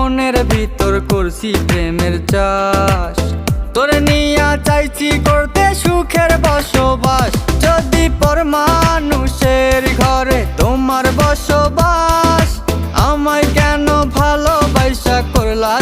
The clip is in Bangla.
মনের ভিতর করছি প্রেমের চাষ, তোরে নিয়া চাইছি করতে সুখের বসবাস। যদি পর মানুষের ঘরে তোমার বসবাস, আমায় কেন ভালোবাসা করলা?